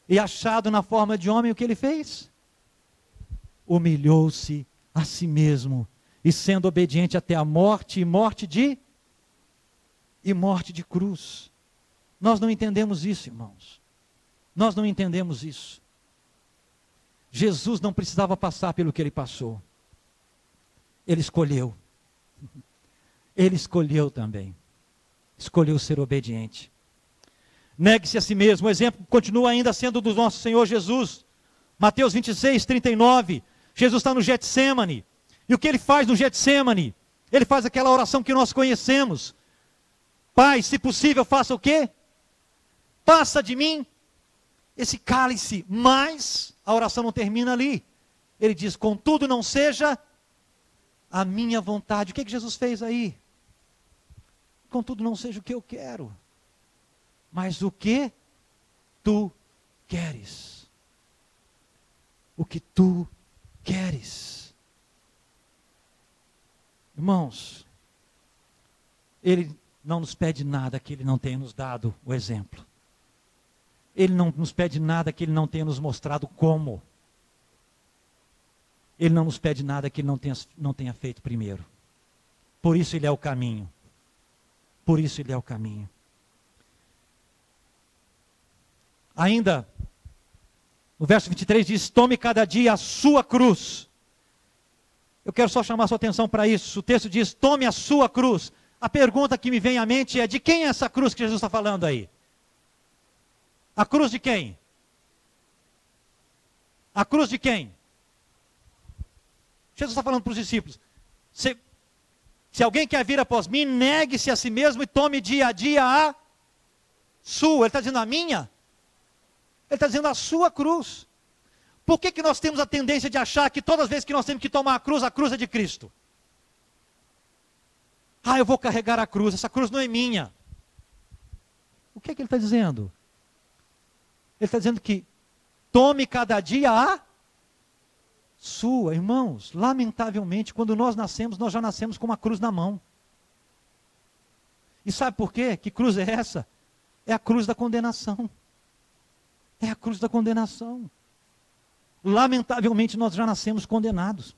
E achado na forma de homem, o que Ele fez? Humilhou-se a si mesmo. E sendo obediente até a morte, e morte de cruz. Nós não entendemos isso, irmãos. Nós não entendemos isso. Jesus não precisava passar pelo que Ele passou. Ele escolheu. Ele escolheu também. Escolheu ser obediente. Negue-se a si mesmo. O exemplo continua ainda sendo do nosso Senhor Jesus. Mateus 26, 39. Jesus está no Getsêmani. E o que Ele faz no Getsêmani? Ele faz aquela oração que nós conhecemos. Pai, se possível, faça o quê? Passa de mim esse cálice. Mas a oração não termina ali. Ele diz, contudo não seja a minha vontade. O que Jesus fez aí? Contudo não seja o que eu quero, mas o que tu queres. O que tu queres. Irmãos, Ele não nos pede nada que Ele não tenha nos dado o exemplo. Ele não nos pede nada que Ele não tenha nos mostrado como. Ele não nos pede nada que Ele não tenha feito primeiro. Por isso Ele é o caminho. Por isso Ele é o caminho. Ainda, no verso 23 diz, tome cada dia a sua cruz. Eu quero só chamar a sua atenção para isso. O texto diz, tome a sua cruz. A pergunta que me vem à mente é, de quem é essa cruz que Jesus está falando aí? A cruz de quem? A cruz de quem? Jesus está falando para os discípulos, se alguém quer vir após mim, negue-se a si mesmo e tome dia a dia a sua. Ele está dizendo a minha? Ele está dizendo a sua cruz. Por que nós temos a tendência de achar que todas as vezes que nós temos que tomar a cruz é de Cristo? Eu vou carregar a cruz, essa cruz não é minha. O que ele está dizendo? Ele está dizendo que tome cada dia a sua. Irmãos, lamentavelmente, quando nós nascemos, nós já nascemos com uma cruz na mão. E sabe por quê? Que cruz é essa? É a cruz da condenação. É a cruz da condenação. Lamentavelmente, nós já nascemos condenados.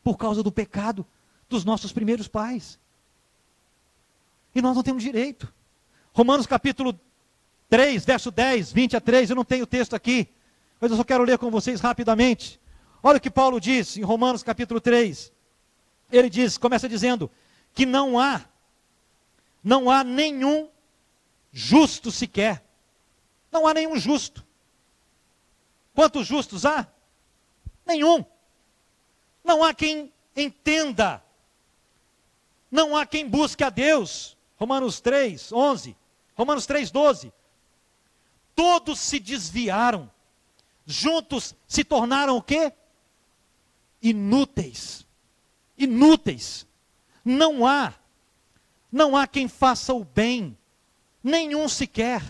Por causa do pecado dos nossos primeiros pais. E nós não temos direito. Romanos capítulo 3, verso 10, 20 a 3, eu não tenho o texto aqui, mas eu só quero ler com vocês rapidamente. Olha o que Paulo diz em Romanos capítulo 3. Ele diz, começa dizendo, que não há nenhum justo sequer. Não há nenhum justo. Quantos justos há? Nenhum. Não há quem entenda. Não há quem busque a Deus. Romanos 3, 11. Romanos 3, 12. Todos se desviaram. Juntos se tornaram o quê? Inúteis. Inúteis. Não há quem faça o bem. Nenhum sequer.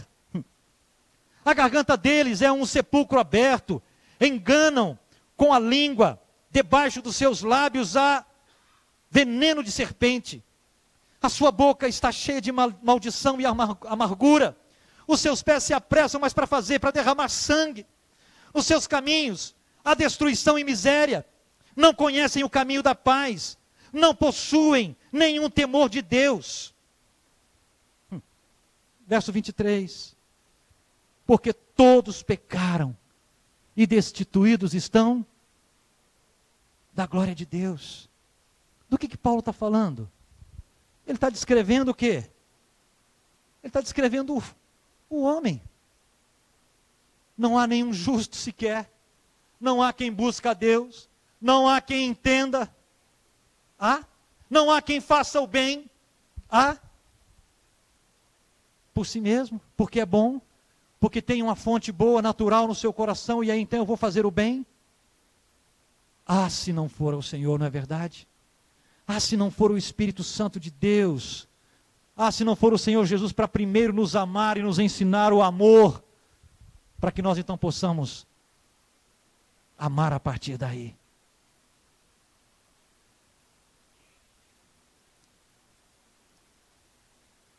A garganta deles é um sepulcro aberto. Enganam com a língua. Debaixo dos seus lábios há veneno de serpente. A sua boca está cheia de maldição e amargura. Os seus pés se apressam mais para derramar sangue. Os seus caminhos, a destruição e miséria. Não conhecem o caminho da paz. Não possuem nenhum temor de Deus. Verso 23. Porque todos pecaram e destituídos estão da glória de Deus. Do que Paulo está falando? Ele está descrevendo o quê? Ele está descrevendo o homem. Não há nenhum justo sequer. Não há quem busque a Deus. Não há quem entenda. Não há quem faça o bem. Por si mesmo, porque é bom, porque tem uma fonte boa, natural no seu coração, e aí então eu vou fazer o bem. Se não for o Senhor, não é verdade? Se não for o Espírito Santo de Deus, se não for o Senhor Jesus para primeiro nos amar e nos ensinar o amor, para que nós então possamos amar a partir daí.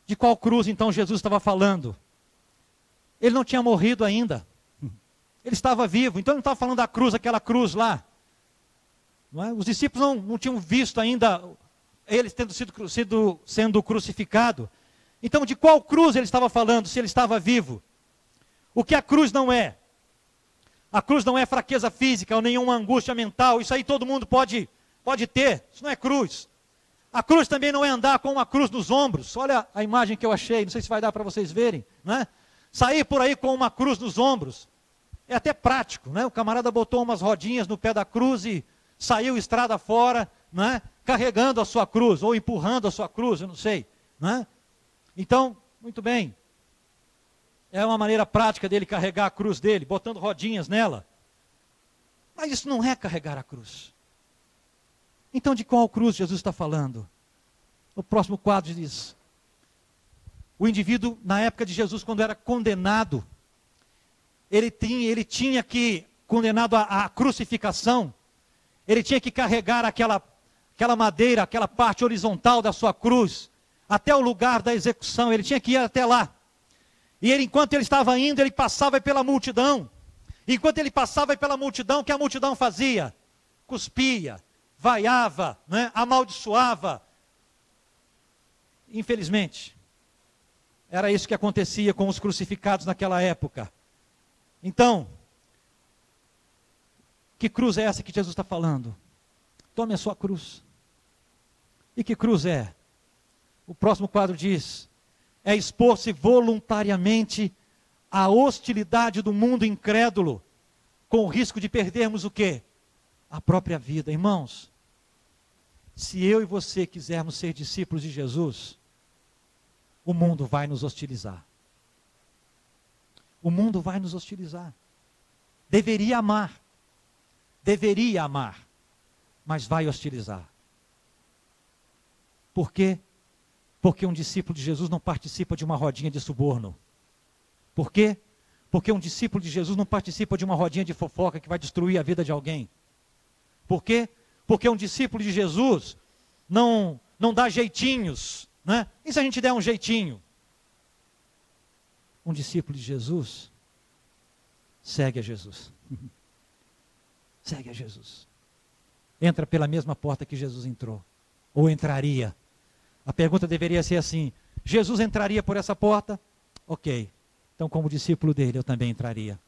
De qual cruz então Jesus estava falando? Ele não tinha morrido ainda. Ele estava vivo, então ele não estava falando da cruz, aquela cruz lá. Não é? Os discípulos não tinham visto ainda ele sendo crucificado. Então de qual cruz ele estava falando, se ele estava vivo? O que a cruz não é? A cruz não é fraqueza física ou nenhuma angústia mental. Isso aí todo mundo pode ter. Isso não é cruz. A cruz também não é andar com uma cruz nos ombros. Olha a imagem que eu achei, não sei se vai dar para vocês verem. Né? Sair por aí com uma cruz nos ombros. É até prático. Né? O camarada botou umas rodinhas no pé da cruz e saiu estrada fora, né? Carregando a sua cruz, ou empurrando a sua cruz, eu não sei. Né? Então, muito bem. É uma maneira prática dele carregar a cruz dele, botando rodinhas nela. Mas isso não é carregar a cruz. Então de qual cruz Jesus está falando? O próximo quadro diz: o indivíduo, na época de Jesus, quando era condenado, ele tinha que, condenado à crucificação, ele tinha que carregar aquela madeira, aquela parte horizontal da sua cruz, até o lugar da execução, ele tinha que ir até lá. E ele, enquanto ele estava indo, ele passava pela multidão. Enquanto ele passava pela multidão, o que a multidão fazia? Cuspia, vaiava, né? Amaldiçoava. Infelizmente, era isso que acontecia com os crucificados naquela época. Então, que cruz é essa que Jesus está falando? Tome a sua cruz. E que cruz é? O próximo quadro diz: é expor-se voluntariamente à hostilidade do mundo incrédulo, com o risco de perdermos o quê? A própria vida. Irmãos, se eu e você quisermos ser discípulos de Jesus, o mundo vai nos hostilizar. O mundo vai nos hostilizar. Deveria amar, mas vai hostilizar. Por quê? Porque um discípulo de Jesus não participa de uma rodinha de suborno. Por quê? Porque um discípulo de Jesus não participa de uma rodinha de fofoca que vai destruir a vida de alguém. Por quê? Porque um discípulo de Jesus não dá jeitinhos, né? E se a gente der um jeitinho? Um discípulo de Jesus segue a Jesus. Segue a Jesus. Entra pela mesma porta que Jesus entrou. Ou entraria. A pergunta deveria ser assim: Jesus entraria por essa porta? Ok. Então, como discípulo dele, eu também entraria.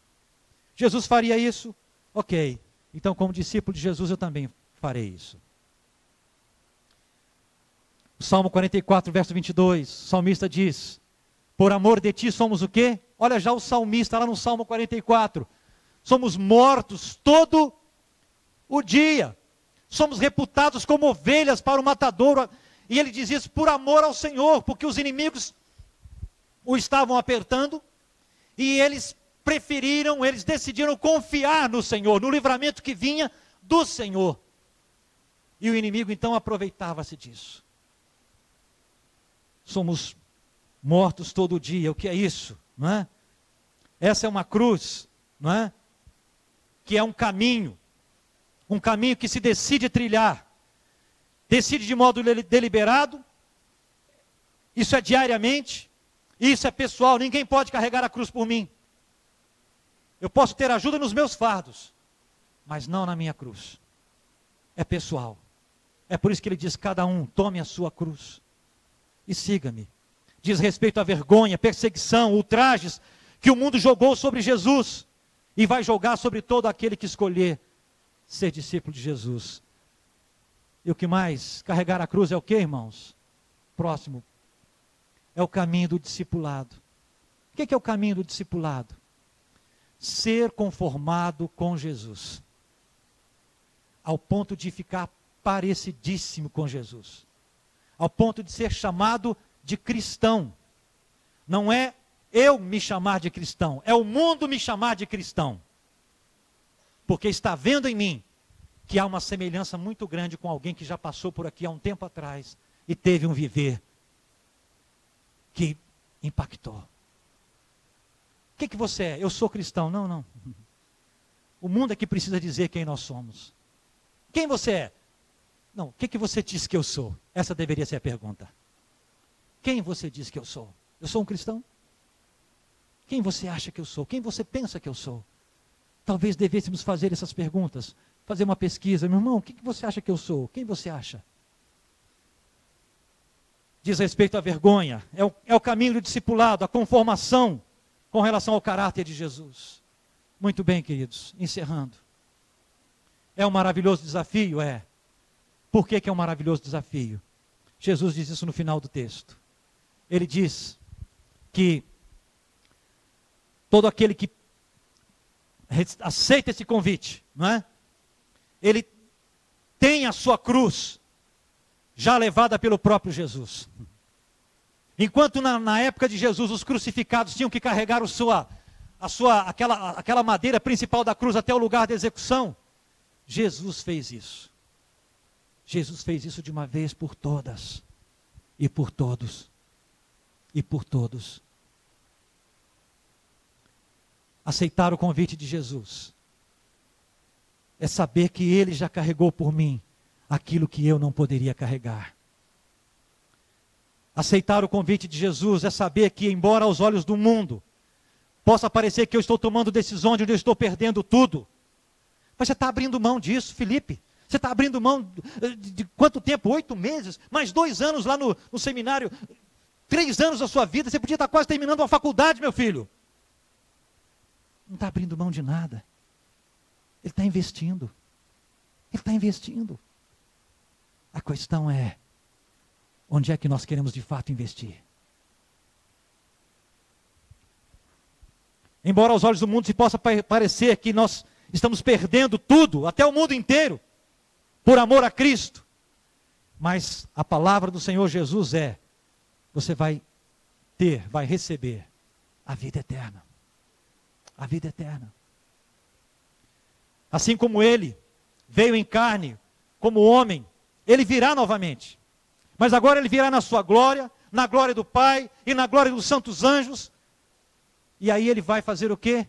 Jesus faria isso? Ok. Então, como discípulo de Jesus, eu também farei isso. O Salmo 44, verso 22, o salmista diz: por amor de ti somos o quê? Olha já o salmista lá no Salmo 44. Somos mortos todo o dia. Somos reputados como ovelhas para o matadouro. E ele diz isso por amor ao Senhor, porque os inimigos o estavam apertando, e eles decidiram confiar no Senhor, no livramento que vinha do Senhor. E o inimigo então aproveitava-se disso. Somos mortos todo dia, o que é isso? Não é? Essa é uma cruz, não é? Que é um caminho que se decide trilhar, decide de modo deliberado, isso é diariamente, isso é pessoal, ninguém pode carregar a cruz por mim. Eu posso ter ajuda nos meus fardos, mas não na minha cruz. É pessoal. É por isso que ele diz, cada um tome a sua cruz e siga-me. Diz respeito à vergonha, perseguição, ultrajes que o mundo jogou sobre Jesus e vai jogar sobre todo aquele que escolher ser discípulo de Jesus. E o que mais? Carregar a cruz é o que, irmãos? Próximo. É o caminho do discipulado. O que é o caminho do discipulado? Ser conformado com Jesus, ao ponto de ficar parecidíssimo com Jesus, ao ponto de ser chamado de cristão. Não é eu me chamar de cristão, é o mundo me chamar de cristão, porque está vendo em mim que há uma semelhança muito grande com alguém que já passou por aqui há um tempo atrás e teve um viver que impactou. O que você é? Eu sou cristão. Não, não. O mundo é que precisa dizer quem nós somos. Quem você é? Não, o que você diz que eu sou? Essa deveria ser a pergunta. Quem você diz que eu sou? Eu sou um cristão? Quem você acha que eu sou? Quem você pensa que eu sou? Talvez devêssemos fazer essas perguntas, fazer uma pesquisa. Meu irmão, o que você acha que eu sou? Quem você acha? Diz respeito à vergonha, é o caminho do discipulado, a conformação com relação ao caráter de Jesus. Muito bem, queridos, encerrando. É um maravilhoso desafio? É. Por que é um maravilhoso desafio? Jesus diz isso no final do texto. Ele diz que todo aquele que aceita esse convite, não é? Ele tem a sua cruz já levada pelo próprio Jesus. Enquanto na época de Jesus os crucificados tinham que carregar aquela madeira principal da cruz até o lugar da execução, Jesus fez isso. Jesus fez isso de uma vez por todas, e por todos, e por todos. Aceitar o convite de Jesus é saber que Ele já carregou por mim aquilo que eu não poderia carregar. Aceitar o convite de Jesus é saber que, embora aos olhos do mundo possa parecer que eu estou tomando decisões onde eu estou perdendo tudo, mas você está abrindo mão disso, Felipe. Você está abrindo mão de quanto tempo? 8 meses? Mais 2 anos lá no seminário? 3 anos da sua vida? Você podia estar quase terminando uma faculdade, meu filho. Não está abrindo mão de nada. Ele está investindo. Ele está investindo. A questão é, onde é que nós queremos de fato investir? Embora aos olhos do mundo se possa parecer que nós estamos perdendo tudo, até o mundo inteiro, por amor a Cristo, mas a palavra do Senhor Jesus é, você vai receber a vida eterna. A vida eterna. Assim como Ele veio em carne, como homem, Ele virá novamente. Mas agora Ele virá na sua glória, na glória do Pai e na glória dos santos anjos. E aí Ele vai fazer o quê?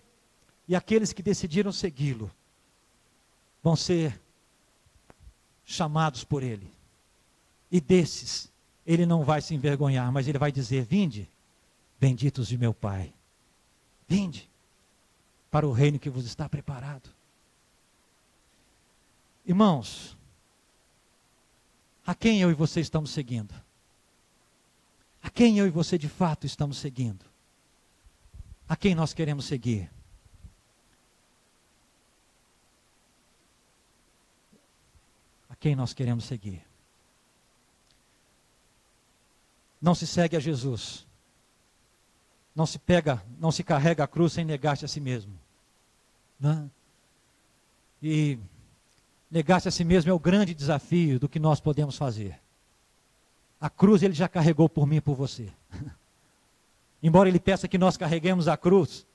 E aqueles que decidiram segui-lo vão ser chamados por Ele. E desses, Ele não vai se envergonhar, mas Ele vai dizer, vinde, benditos de meu Pai. Vinde para o reino que vos está preparado. Irmãos, a quem eu e você estamos seguindo? A quem eu e você de fato estamos seguindo? A quem nós queremos seguir? A quem nós queremos seguir? Não se segue a Jesus. Não se carrega a cruz sem negar-se a si mesmo. Não? E negar-se a si mesmo é o grande desafio do que nós podemos fazer. A cruz ele já carregou por mim e por você. Embora ele peça que nós carreguemos a cruz,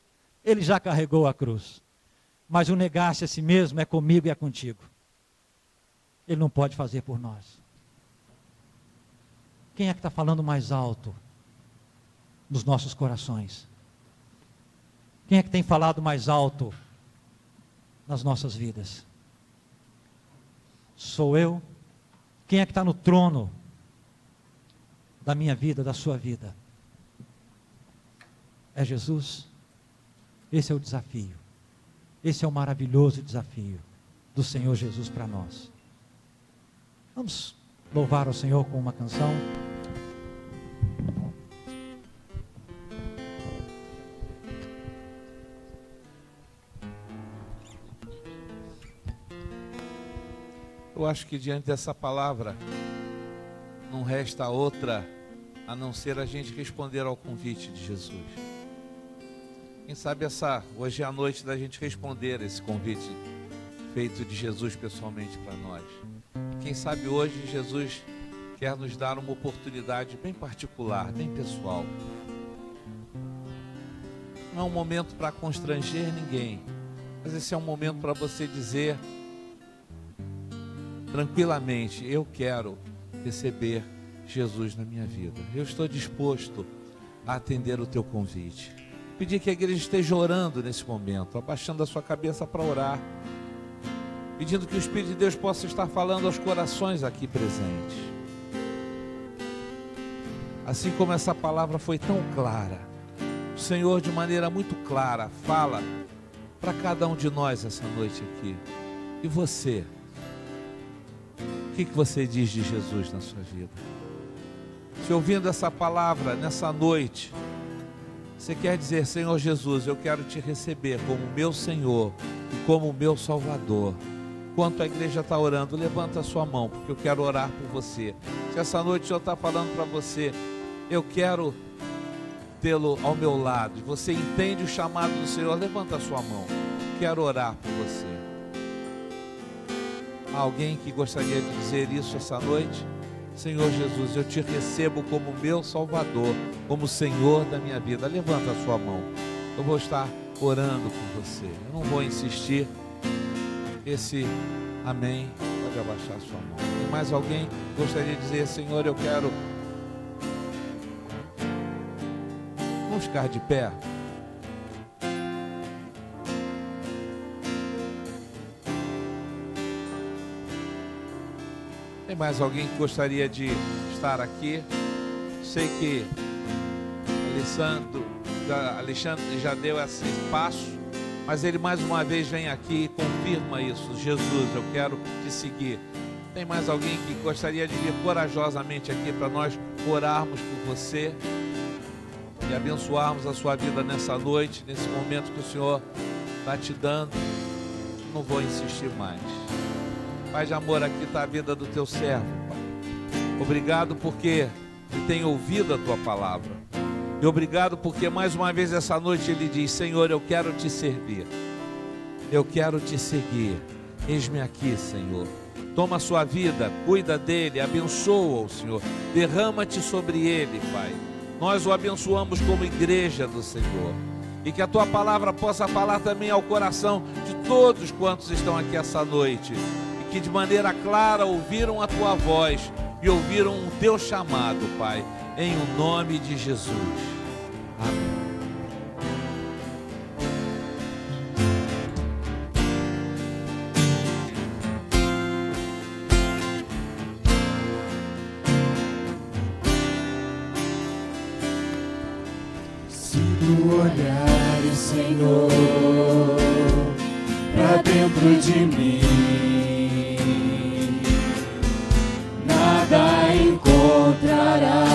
ele já carregou a cruz. Mas o negar-se a si mesmo é comigo e é contigo. Ele não pode fazer por nós. Quem é que está falando mais alto nos nossos corações? Quem é que tem falado mais alto nas nossas vidas? Sou eu? Quem é que está no trono da minha vida, da sua vida? É Jesus? Esse é o desafio. Esse é o maravilhoso desafio do Senhor Jesus para nós. Vamos louvar o Senhor com uma canção. Eu acho que diante dessa palavra não resta outra a não ser a gente responder ao convite de Jesus. Quem sabe hoje é a noite da gente responder esse convite feito de Jesus pessoalmente para nós. Quem sabe hoje Jesus quer nos dar uma oportunidade bem particular, bem pessoal. Não é um momento para constranger ninguém, mas esse é um momento para você dizer tranquilamente: eu quero receber Jesus na minha vida. Eu estou disposto a atender o teu convite. Pedir que a igreja esteja orando nesse momento, abaixando a sua cabeça para orar, pedindo que o Espírito de Deus possa estar falando aos corações aqui presentes. Assim como essa palavra foi tão clara, o Senhor de maneira muito clara fala para cada um de nós essa noite aqui. E você? O que você diz de Jesus na sua vida? Se ouvindo essa palavra nessa noite, você quer dizer: Senhor Jesus, eu quero te receber como meu Senhor e como meu Salvador. Enquanto a igreja está orando, levanta a sua mão, porque eu quero orar por você. Se essa noite o Senhor está falando para você: eu quero tê-lo ao meu lado, e você entende o chamado do Senhor, levanta a sua mão. Quero orar por você. Há alguém que gostaria de dizer isso essa noite? Senhor Jesus, eu te recebo como meu Salvador, como Senhor da minha vida. Levanta a sua mão. Eu vou estar orando por você. Eu não vou insistir. Esse amém pode abaixar a sua mão. Tem mais alguém que gostaria de dizer: Senhor, eu quero... Vamos ficar de pé. Tem mais alguém que gostaria de estar aqui? Sei que Alexandre já deu esse passo, mas ele mais uma vez vem aqui e confirma isso. Jesus, eu quero te seguir. Tem mais alguém que gostaria de vir corajosamente aqui para nós orarmos por você e abençoarmos a sua vida nessa noite, nesse momento que o Senhor está te dando? Não vou insistir mais. Pai de amor, aqui está a vida do teu servo, Pai. Obrigado porque ele tem ouvido a tua palavra. E obrigado porque mais uma vez essa noite ele diz: Senhor, eu quero te servir. Eu quero te seguir. Eis-me aqui, Senhor. Toma a sua vida, cuida dele, abençoa-o, Senhor. Derrama-te sobre ele, Pai. Nós o abençoamos como igreja do Senhor. E que a tua palavra possa falar também ao coração de todos quantos estão aqui essa noite. Que de maneira clara ouviram a tua voz e ouviram o teu chamado, Pai, em o nome de Jesus. Amém. Se tu olhares, Senhor, para dentro de mim, nada encontrarás